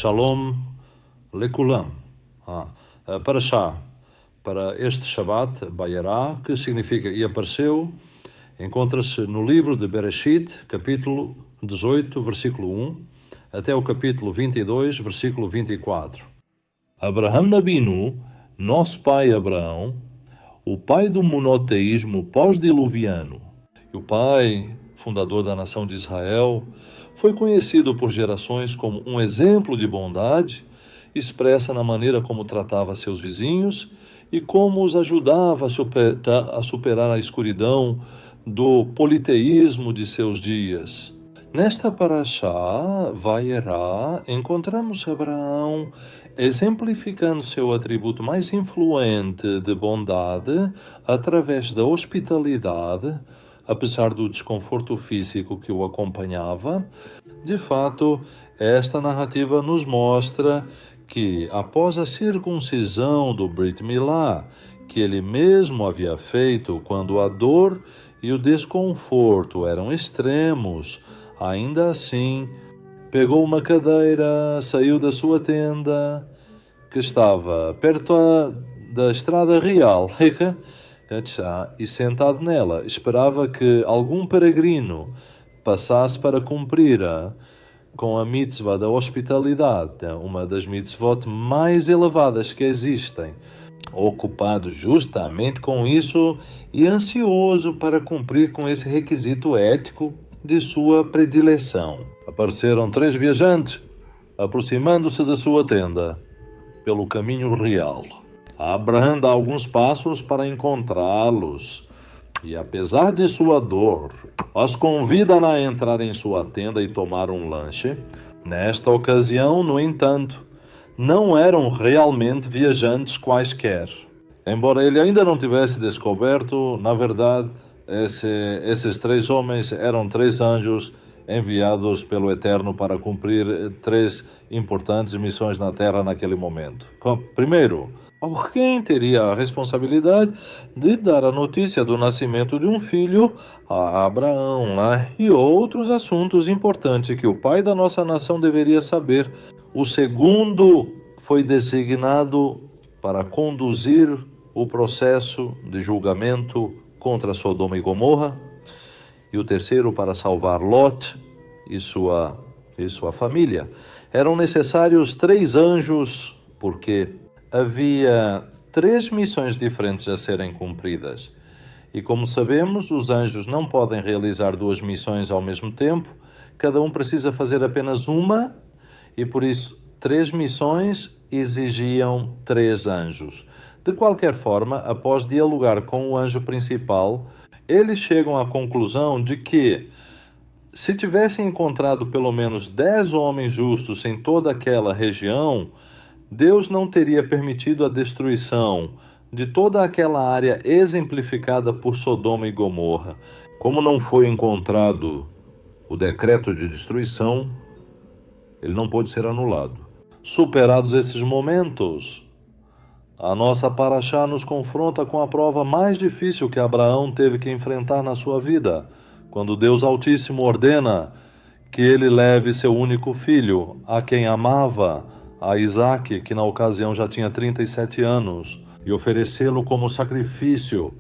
Shalom Lekulam. Para este Shabbat, Bayerá, que significa e apareceu, encontra-se no livro de Bereshit, capítulo 18, versículo 1, até o capítulo 22, versículo 24. Abraham Abinu, nosso pai Abraão, o pai do monoteísmo pós-diluviano, e o pai fundador da nação de Israel, foi conhecido por gerações como um exemplo de bondade, expressa na maneira como tratava seus vizinhos e como os ajudava a superar a escuridão do politeísmo de seus dias. Nesta parashá, Vayera, encontramos Abraão exemplificando seu atributo mais influente de bondade através da hospitalidade, apesar do desconforto físico que o acompanhava. De fato, esta narrativa nos mostra que, após a circuncisão do Brit Milá, que ele mesmo havia feito quando a dor e o desconforto eram extremos, ainda assim, pegou uma cadeira, saiu da sua tenda, que estava perto da estrada real, e sentado nela, esperava que algum peregrino passasse para cumprir com a mitzvah da hospitalidade, uma das mitzvot mais elevadas que existem, ocupado justamente com isso e ansioso para cumprir com esse requisito ético de sua predileção. Apareceram 3 viajantes, aproximando-se da sua tenda, pelo caminho real. Abraham dá alguns passos para encontrá-los e, apesar de sua dor, os convida a entrar em sua tenda e tomar um lanche. Nesta ocasião, no entanto, não eram realmente viajantes quaisquer. Embora ele ainda não tivesse descoberto, na verdade, esses 3 homens eram 3 anjos enviados pelo Eterno para cumprir 3 importantes missões na Terra naquele momento. Primeiro, alguém teria a responsabilidade de dar a notícia do nascimento de um filho a Abraão, e outros assuntos importantes que o pai da nossa nação deveria saber. O segundo foi designado para conduzir o processo de julgamento contra Sodoma e Gomorra, e o terceiro para salvar Lot e sua família. Eram necessários 3 anjos, porque havia 3 missões diferentes a serem cumpridas. E como sabemos, os anjos não podem realizar 2 missões ao mesmo tempo, cada um precisa fazer apenas uma, e por isso 3 missões exigiam 3 anjos. De qualquer forma, após dialogar com o anjo principal, eles chegam à conclusão de que, se tivessem encontrado pelo menos 10 homens justos em toda aquela região, Deus não teria permitido a destruição de toda aquela área exemplificada por Sodoma e Gomorra. Como não foi encontrado o decreto de destruição, ele não pôde ser anulado. Superados esses momentos, a nossa parashá nos confronta com a prova mais difícil que Abraão teve que enfrentar na sua vida, quando Deus Altíssimo ordena que ele leve seu único filho, a quem amava, a Isaac, que na ocasião já tinha 37 anos, e oferecê-lo como sacrifício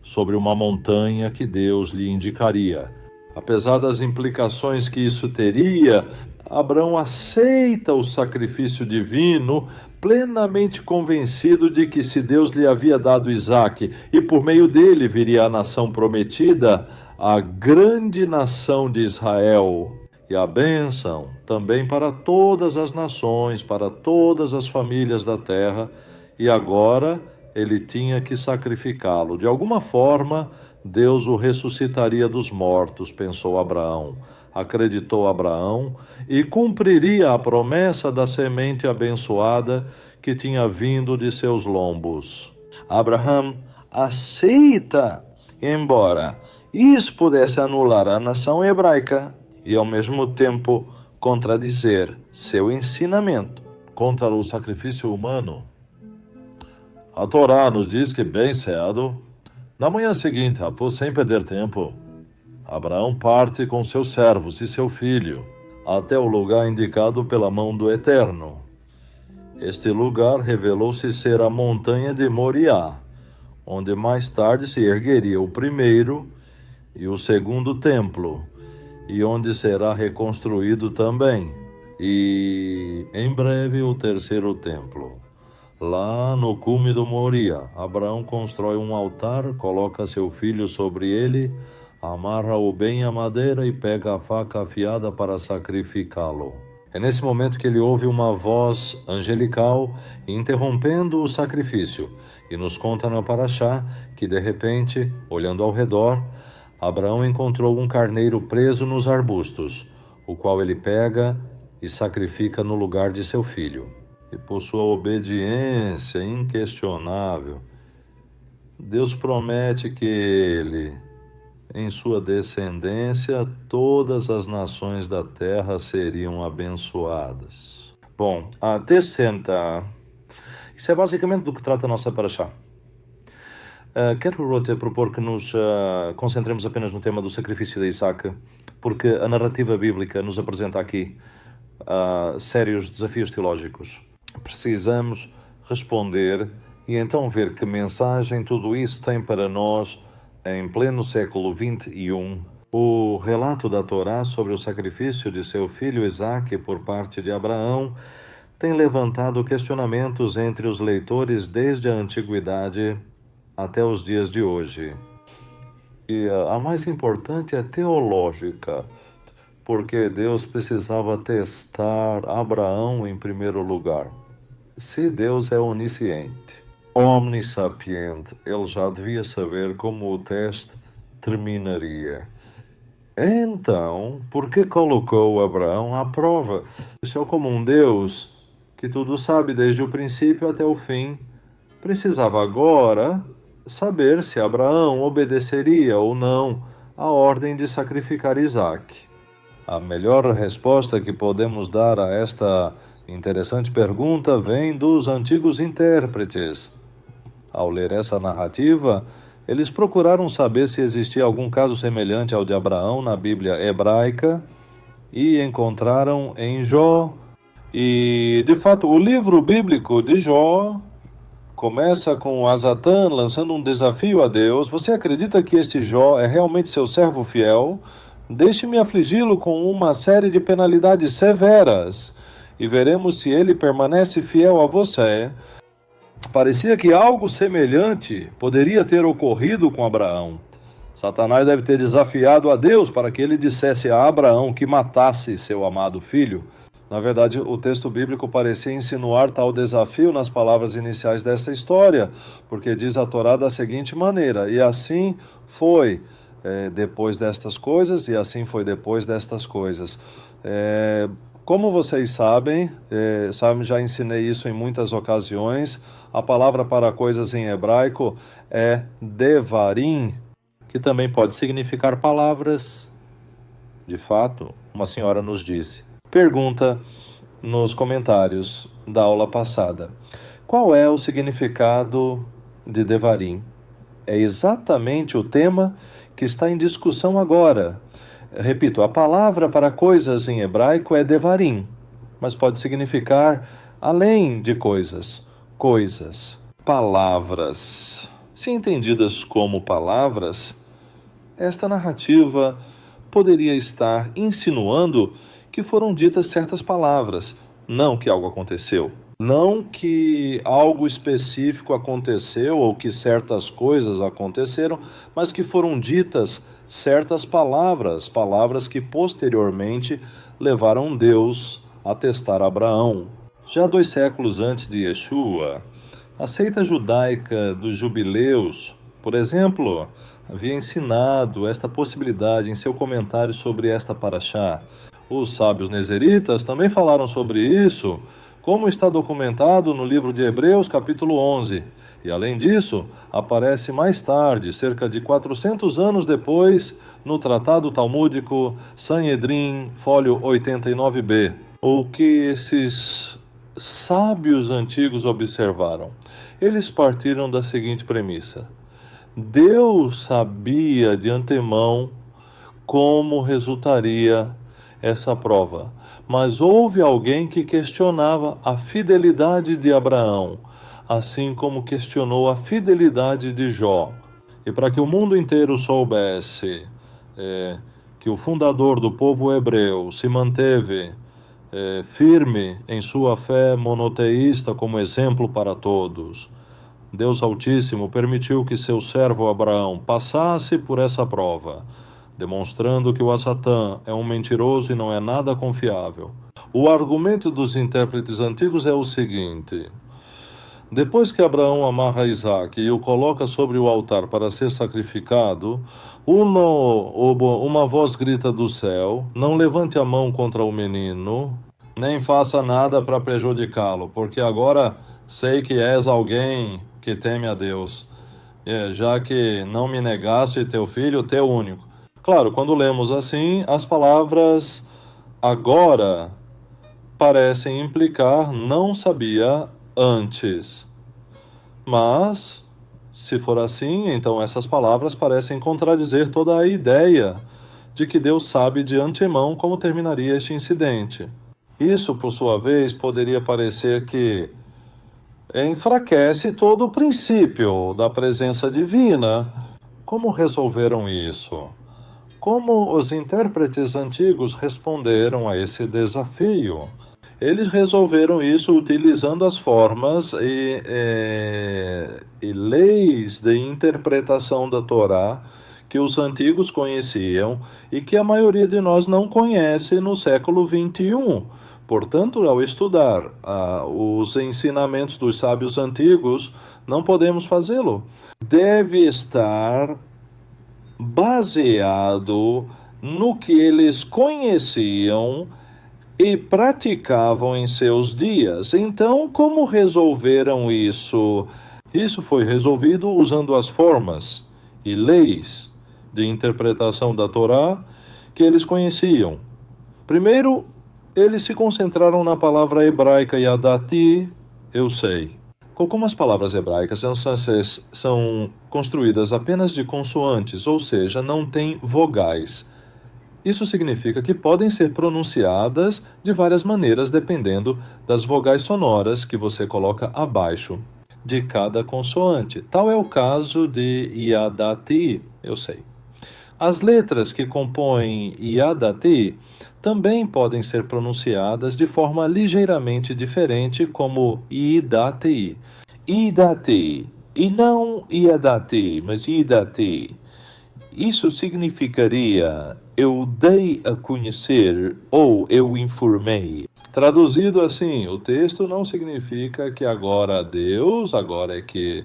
sobre uma montanha que Deus lhe indicaria. Apesar das implicações que isso teria, Abraão aceita o sacrifício divino, plenamente convencido de que, se Deus lhe havia dado Isaac e por meio dele viria a nação prometida, a grande nação de Israel, e a bênção também para todas as nações, para todas as famílias da terra, e agora ele tinha que sacrificá-lo. De alguma forma, Deus o ressuscitaria dos mortos, pensou Abraão. Acreditou Abraão e cumpriria a promessa da semente abençoada que tinha vindo de seus lombos. Abraão aceita, embora isso pudesse anular a nação hebraica e, ao mesmo tempo, contradizer seu ensinamento contra o sacrifício humano. A Torá nos diz que, bem cedo, na manhã seguinte, sem perder tempo, Abraão parte com seus servos e seu filho. até o lugar indicado pela mão do Eterno. Este lugar revelou-se ser a montanha de Moriá, onde mais tarde se ergueria o primeiro e o segundo templo, e onde será reconstruído também, e em breve o terceiro templo. Lá no cume do Moriá, Abraão constrói um altar, coloca seu filho sobre ele, amarra-o bem à madeira e pega a faca afiada para sacrificá-lo. É nesse momento que ele ouve uma voz angelical interrompendo o sacrifício e nos conta na Paraxá que, de repente, olhando ao redor, Abraão encontrou um carneiro preso nos arbustos, o qual ele pega e sacrifica no lugar de seu filho. E por sua obediência inquestionável, Deus promete que ele, em sua descendência, todas as nações da terra seriam abençoadas. Bom, a descenda. Isso é basicamente do que trata a nossa paraxá. Quero até propor que nos concentremos apenas no tema do sacrifício de Isaac, porque a narrativa bíblica nos apresenta aqui sérios desafios teológicos. Precisamos responder e então ver que mensagem tudo isso tem para nós em pleno século XXI. O relato da Torá sobre o sacrifício de seu filho Isaque por parte de Abraão tem levantado questionamentos entre os leitores desde a antiguidade até os dias de hoje. E a mais importante é teológica, porque Deus precisava testar Abraão em primeiro lugar. Se Deus é onisciente, omnissapiente, ele já devia saber como o teste terminaria. Então, por que colocou Abraão à prova? Isso é como um Deus que tudo sabe desde o princípio até o fim. Precisava agora saber se Abraão obedeceria ou não à ordem de sacrificar Isaque. A melhor resposta que podemos dar a esta interessante pergunta vem dos antigos intérpretes. Ao ler essa narrativa, eles procuraram saber se existia algum caso semelhante ao de Abraão na Bíblia hebraica e encontraram em Jó. E, de fato, o livro bíblico de Jó começa com Azatã lançando um desafio a Deus. Você acredita que este Jó é realmente seu servo fiel? Deixe-me afligi-lo com uma série de penalidades severas e veremos se ele permanece fiel a você. Parecia que algo semelhante poderia ter ocorrido com Abraão. Satanás deve ter desafiado a Deus para que ele dissesse a Abraão que matasse seu amado filho. Na verdade, o texto bíblico parecia insinuar tal desafio nas palavras iniciais desta história, porque diz a Torá da seguinte maneira: e assim foi depois destas coisas, e assim foi depois destas coisas. Como vocês sabem, já ensinei isso em muitas ocasiões, a palavra para coisas em hebraico é devarim, que também pode significar palavras. De fato, uma senhora nos disse. Pergunta nos comentários da aula passada: qual é o significado de devarim? É exatamente o tema que está em discussão agora. Repito, a palavra para coisas em hebraico é devarim, mas pode significar além de coisas, coisas, palavras. Se entendidas como palavras, esta narrativa poderia estar insinuando que foram ditas certas palavras, não que algo aconteceu. Não que algo específico aconteceu ou que certas coisas aconteceram, mas que foram ditas certas palavras, palavras que posteriormente levaram Deus a testar Abraão. Já 2 séculos antes de Yeshua, a seita judaica dos jubileus, por exemplo, havia ensinado esta possibilidade em seu comentário sobre esta paraxá. Os sábios nezeritas também falaram sobre isso, como está documentado no livro de Hebreus, capítulo 11. E, além disso, aparece mais tarde, cerca de 400 anos depois, no Tratado Talmúdico Sanhedrin, fólio 89b. O que esses sábios antigos observaram? Eles partiram da seguinte premissa: Deus sabia de antemão como resultaria essa prova. Mas houve alguém que questionava a fidelidade de Abraão, assim como questionou a fidelidade de Jó. E para que o mundo inteiro soubesse que o fundador do povo hebreu se manteve firme em sua fé monoteísta como exemplo para todos, Deus Altíssimo permitiu que seu servo Abraão passasse por essa prova, demonstrando que o Satã é um mentiroso e não é nada confiável. O argumento dos intérpretes antigos é o seguinte: depois que Abraão amarra Isaac e o coloca sobre o altar para ser sacrificado, uma voz grita do céu: não levante a mão contra o menino, nem faça nada para prejudicá-lo, porque agora sei que és alguém que teme a Deus, já que não me negaste teu filho, teu único. Claro, quando lemos assim, as palavras agora parecem implicar não sabia antes. Mas, se for assim, então essas palavras parecem contradizer toda a ideia de que Deus sabe de antemão como terminaria este incidente. Isso, por sua vez, poderia parecer que enfraquece todo o princípio da presença divina. Como resolveram isso? Como os intérpretes antigos responderam a esse desafio? Eles resolveram isso utilizando as formas e leis de interpretação da Torá que os antigos conheciam e que a maioria de nós não conhece no século XXI. Portanto, ao estudar os ensinamentos dos sábios antigos, não podemos fazê-lo. Deve estar baseado no que eles conheciam e praticavam em seus dias. Então, como resolveram isso? Isso foi resolvido usando as formas e leis de interpretação da Torá que eles conheciam. Primeiro, eles se concentraram na palavra hebraica Yadati, eu sei. Como as palavras hebraicas são construídas apenas de consoantes, ou seja, não têm vogais. Isso significa que podem ser pronunciadas de várias maneiras dependendo das vogais sonoras que você coloca abaixo de cada consoante. Tal é o caso de Yadati, eu sei. As letras que compõem Yadati também podem ser pronunciadas de forma ligeiramente diferente, como Idati. Idati, e não Yadati, mas Idati. Isso significaria eu dei a conhecer ou eu informei. Traduzido assim, o texto não significa que agora é que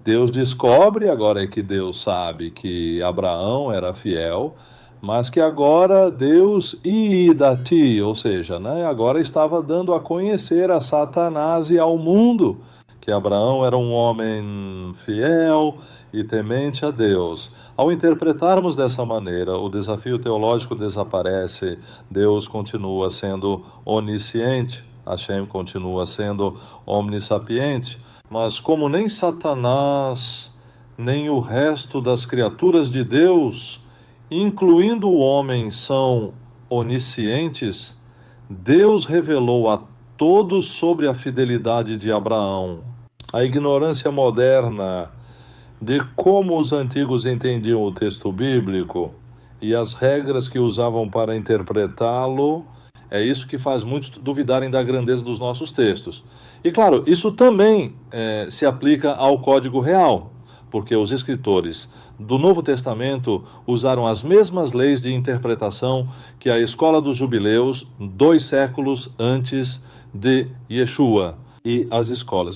Deus descobre, agora é que Deus sabe que Abraão era fiel, mas que agora Deus idati, ou seja, agora estava dando a conhecer a Satanás e ao mundo que Abraão era um homem fiel e temente a Deus. Ao interpretarmos dessa maneira, o desafio teológico desaparece, Deus continua sendo onisciente, Hashem continua sendo omnissapiente, mas como nem Satanás, nem o resto das criaturas de Deus, incluindo o homem, são oniscientes, Deus revelou a todos sobre a fidelidade de Abraão. A ignorância moderna de como os antigos entendiam o texto bíblico e as regras que usavam para interpretá-lo, é isso que faz muitos duvidarem da grandeza dos nossos textos. E claro, isso também se aplica ao Código Real, porque os escritores do Novo Testamento usaram as mesmas leis de interpretação que a Escola dos Jubileus 2 séculos antes de Yeshua, e as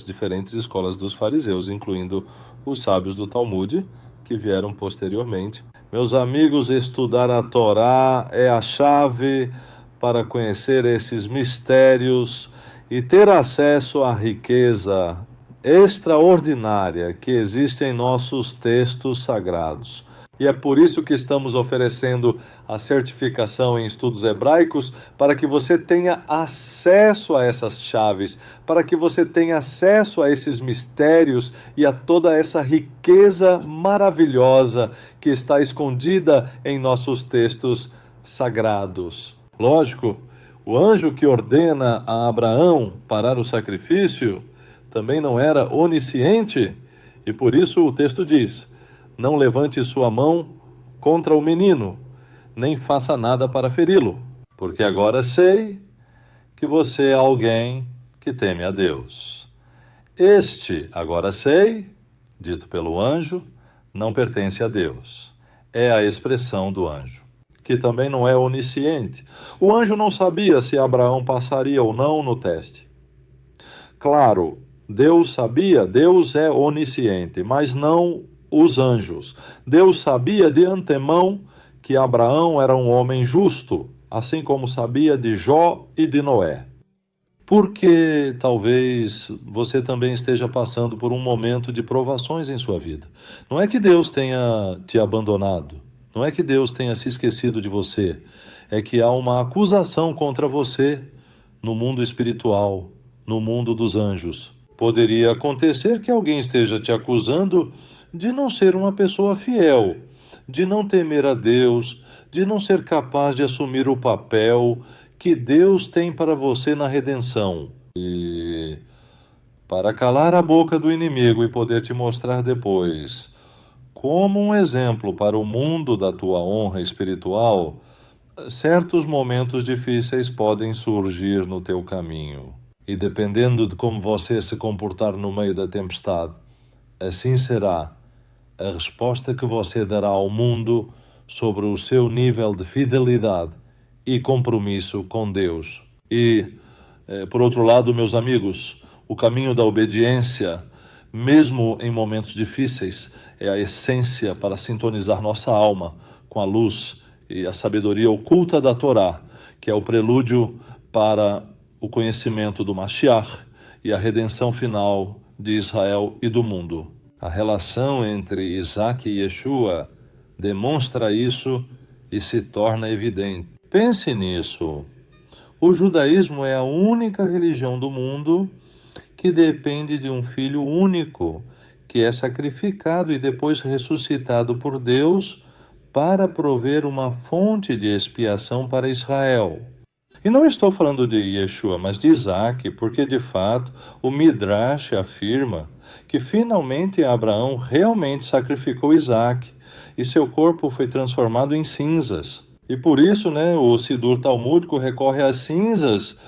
diferentes escolas dos fariseus, incluindo os sábios do Talmud, que vieram posteriormente. Meus amigos, estudar a Torá é a chave para conhecer esses mistérios e ter acesso à riqueza extraordinária que existe em nossos textos sagrados. E é por isso que estamos oferecendo a certificação em estudos hebraicos, para que você tenha acesso a essas chaves, para que você tenha acesso a esses mistérios e a toda essa riqueza maravilhosa que está escondida em nossos textos sagrados. Lógico, o anjo que ordena a Abraão parar o sacrifício também não era onisciente, e por isso o texto diz: não levante sua mão contra o menino, nem faça nada para feri-lo, porque agora sei que você é alguém que teme a Deus. Este, agora sei, dito pelo anjo, não pertence a Deus. É a expressão do anjo, que também não é onisciente. O anjo não sabia se Abraão passaria ou não no teste. Claro, Deus sabia, Deus é onisciente, mas não os anjos. Deus sabia de antemão que Abraão era um homem justo, assim como sabia de Jó e de Noé. Porque talvez você também esteja passando por um momento de provações em sua vida. Não é que Deus tenha te abandonado, não é que Deus tenha se esquecido de você, é que há uma acusação contra você no mundo espiritual, no mundo dos anjos. Poderia acontecer que alguém esteja te acusando de não ser uma pessoa fiel, de não temer a Deus, de não ser capaz de assumir o papel que Deus tem para você na redenção. E para calar a boca do inimigo e poder te mostrar depois, como um exemplo para o mundo da tua honra espiritual, certos momentos difíceis podem surgir no teu caminho. E dependendo de como você se comportar no meio da tempestade, assim será a resposta que você dará ao mundo sobre o seu nível de fidelidade e compromisso com Deus. E, por outro lado, meus amigos, o caminho da obediência, mesmo em momentos difíceis, é a essência para sintonizar nossa alma com a luz e a sabedoria oculta da Torá, que é o prelúdio para o conhecimento do Mashiach e a redenção final de Israel e do mundo. A relação entre Isaac e Yeshua demonstra isso e se torna evidente. Pense nisso. O judaísmo é a única religião do mundo que depende de um filho único, que é sacrificado e depois ressuscitado por Deus para prover uma fonte de expiação para Israel. E não estou falando de Yeshua, mas de Isaac, porque de fato o Midrash afirma que finalmente Abraão realmente sacrificou Isaac e seu corpo foi transformado em cinzas. E por isso, o Sidur Talmúdico recorre às cinzas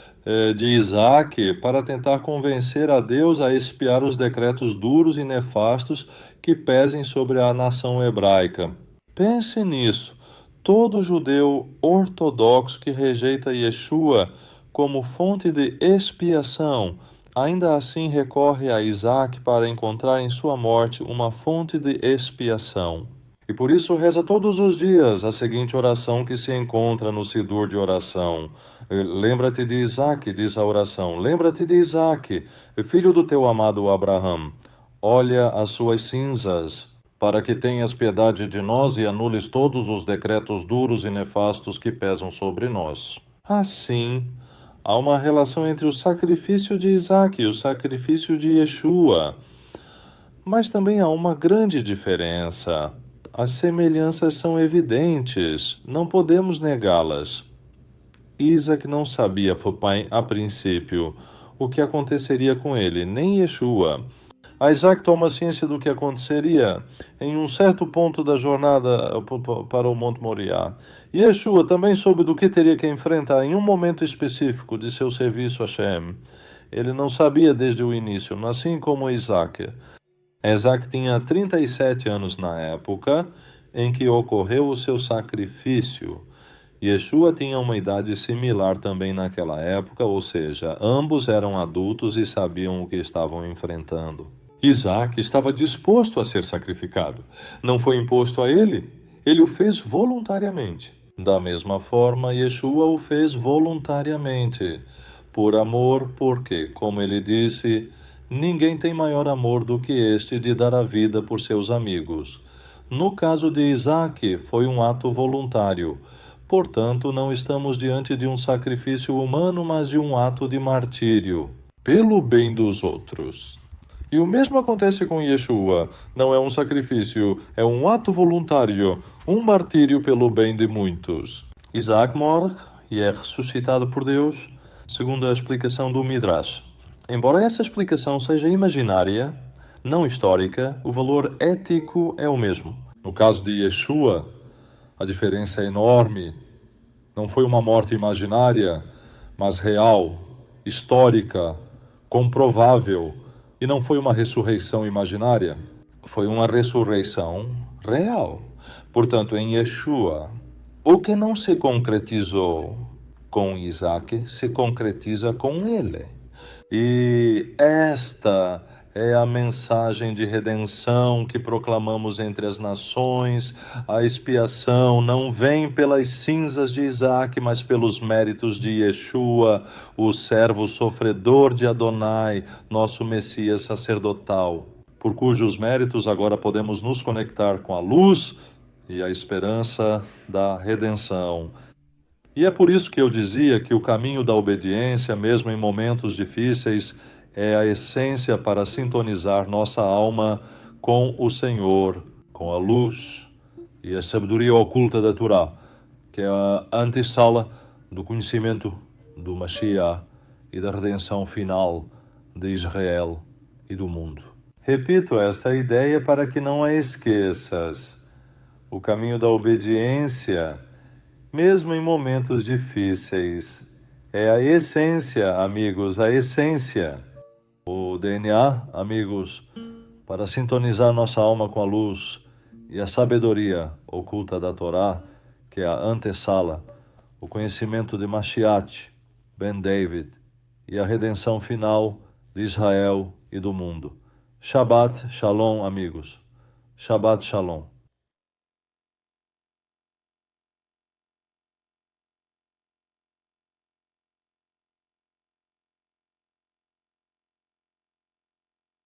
de Isaac para tentar convencer a Deus a expiar os decretos duros e nefastos que pesem sobre a nação hebraica. Pense nisso. Todo judeu ortodoxo que rejeita Yeshua como fonte de expiação, ainda assim recorre a Isaac para encontrar em sua morte uma fonte de expiação. E por isso reza todos os dias a seguinte oração que se encontra no Sidur de oração. Lembra-te de Isaac, diz a oração. Lembra-te de Isaac, filho do teu amado Abraham. Olha as suas cinzas, para que tenhas piedade de nós e anules todos os decretos duros e nefastos que pesam sobre nós. Assim, há uma relação entre o sacrifício de Isaac e o sacrifício de Yeshua. Mas também há uma grande diferença. As semelhanças são evidentes, não podemos negá-las. Isaac não sabia, a princípio, o que aconteceria com ele, nem Yeshua. Isaac toma ciência do que aconteceria em um certo ponto da jornada para o Monte Moriá. Yeshua também soube do que teria que enfrentar em um momento específico de seu serviço a Shem. Ele não sabia desde o início, assim como Isaac. Isaac tinha 37 anos na época em que ocorreu o seu sacrifício. Yeshua tinha uma idade similar também naquela época, ou seja, ambos eram adultos e sabiam o que estavam enfrentando. Isaac estava disposto a ser sacrificado. Não foi imposto a ele, ele o fez voluntariamente. Da mesma forma, Yeshua o fez voluntariamente. Por amor, porque, como ele disse, ninguém tem maior amor do que este de dar a vida por seus amigos. No caso de Isaac, foi um ato voluntário. Portanto, não estamos diante de um sacrifício humano, mas de um ato de martírio, pelo bem dos outros. E o mesmo acontece com Yeshua. Não é um sacrifício, é um ato voluntário, um martírio pelo bem de muitos. Isaac morre, e é ressuscitado por Deus, segundo a explicação do Midrash. Embora essa explicação seja imaginária, não histórica, o valor ético é o mesmo. No caso de Yeshua, a diferença é enorme. Não foi uma morte imaginária, mas real, histórica, comprovável. E não foi uma ressurreição imaginária. Foi uma ressurreição real. Portanto, em Yeshua, o que não se concretizou com Isaac, se concretiza com ele. E esta é a mensagem de redenção que proclamamos entre as nações. A expiação não vem pelas cinzas de Isaac, mas pelos méritos de Yeshua, o servo sofredor de Adonai, nosso Messias sacerdotal, por cujos méritos agora podemos nos conectar com a luz e a esperança da redenção. E é por isso que eu dizia que o caminho da obediência, mesmo em momentos difíceis, é a essência para sintonizar nossa alma com o Senhor, com a luz e a sabedoria oculta da Torá, que é a antessala do conhecimento do Mashiach e da redenção final de Israel e do mundo. Repito esta ideia para que não a esqueças. O caminho da obediência, mesmo em momentos difíceis, é a essência, amigos, a essência. O DNA, amigos, para sintonizar nossa alma com a luz e a sabedoria oculta da Torá, que é a antessala, o conhecimento de Mashiach, Ben David, e a redenção final de Israel e do mundo. Shabbat Shalom, amigos. Shabbat Shalom.